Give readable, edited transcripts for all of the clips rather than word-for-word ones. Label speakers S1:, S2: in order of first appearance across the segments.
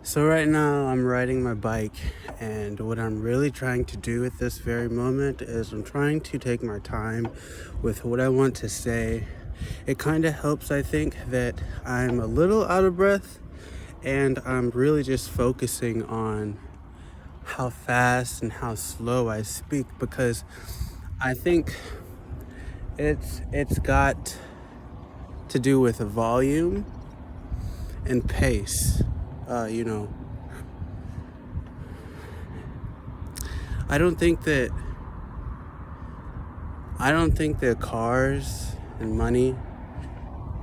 S1: So right now I'm riding my bike, and what I'm really trying to do at this very moment is I'm trying to take my time with what I want to say. It kind of helps, I think, that I'm a little out of breath and I'm really just focusing on how fast and how slow I speak, because I think it's got to do with volume and pace. Uh, you know, I don't think that I don't think that cars and money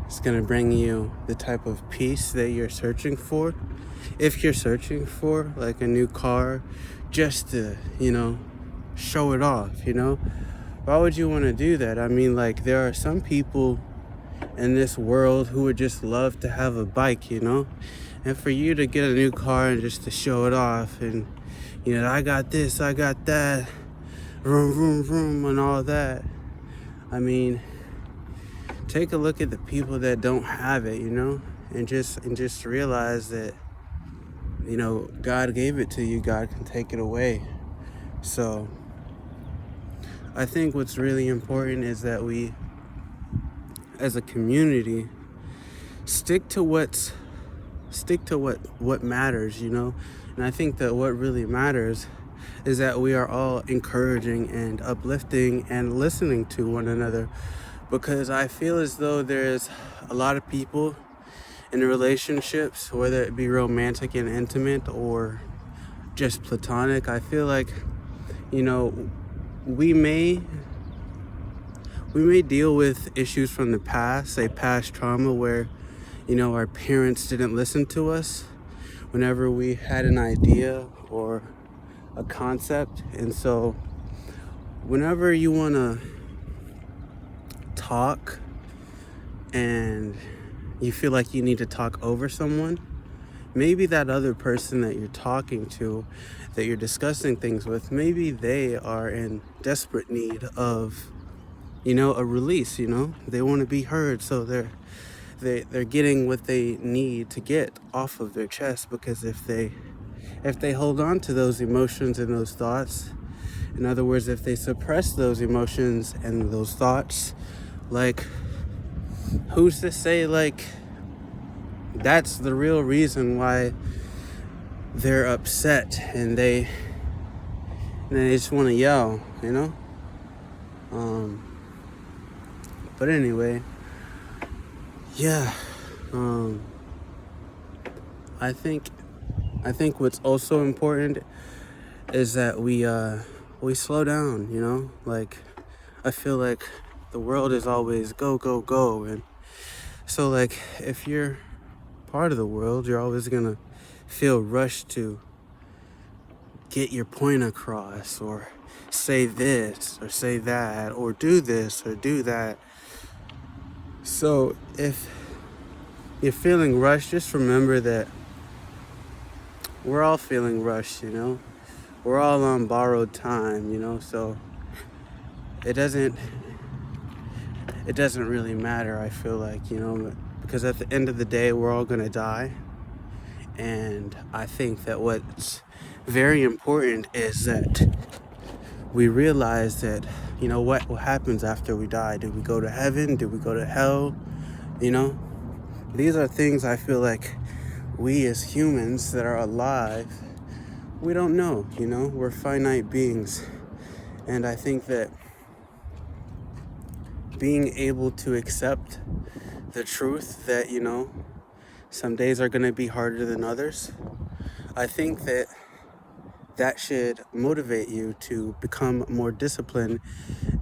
S1: is going to bring you the type of peace that you're searching for. If you're searching for like a new car just to, show it off, why would you want to do that? I mean, like, there are some people in this world who would just love to have a bike, and for you to get a new car and just to show it off and, I got this, I got that, vroom, vroom, vroom, and all that. I mean, take a look at the people that don't have it, and just realize that, God gave it to you. God can take it away. So I think what's really important is that we, as a community, stick to what matters, And I think that what really matters is that we are all encouraging and uplifting and listening to one another, because I feel as though there's a lot of people in relationships, whether it be romantic and intimate or just platonic. I feel like, you know, we may deal with issues from the past, say past trauma, where, our parents didn't listen to us whenever we had an idea or a concept. And so whenever you want to talk and you feel like you need to talk over someone, maybe that other person that you're talking to, that you're discussing things with, maybe they are in desperate need of, a release. They want to be heard, so they're getting what they need to get off of their chest. Because if they hold on to those emotions and those thoughts, in other words, if they suppress those emotions and those thoughts, like, who's to say, like, that's the real reason why they're upset and they just want to yell, but anyway, yeah. I think what's also important is that we slow down. Like, I feel like the world is always go, go, go, and so, like, if you're part of the world, you're always gonna feel rushed to get your point across, or say this or say that, or do this or do that. So if you're feeling rushed, just remember that we're all feeling rushed. We're all on borrowed time, so it doesn't really matter, I feel like, because at the end of the day, we're all gonna die. And I think that what's very important is that we realize that, what happens after we die. Do we go to heaven? Do we go to hell? These are things I feel like we as humans that are alive, we don't know. We're finite beings. And I think that being able to accept the truth that, some days are going to be harder than others, I think that should motivate you to become more disciplined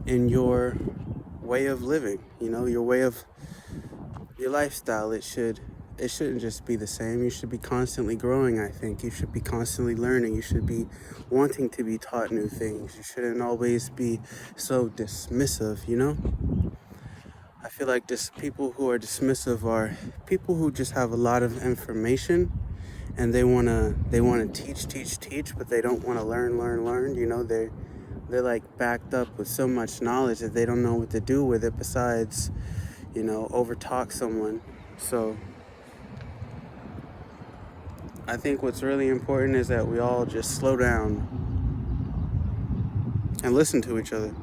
S1: in your way of living, your lifestyle. It shouldn't just be the same. You should be constantly growing, I think. You should be constantly learning. You should be wanting to be taught new things. You shouldn't always be so dismissive, I feel like people who are dismissive are people who just have a lot of information, and they wanna teach, but they don't wanna learn. They're like backed up with so much knowledge that they don't know what to do with it besides, overtalk someone. So I think what's really important is that we all just slow down and listen to each other.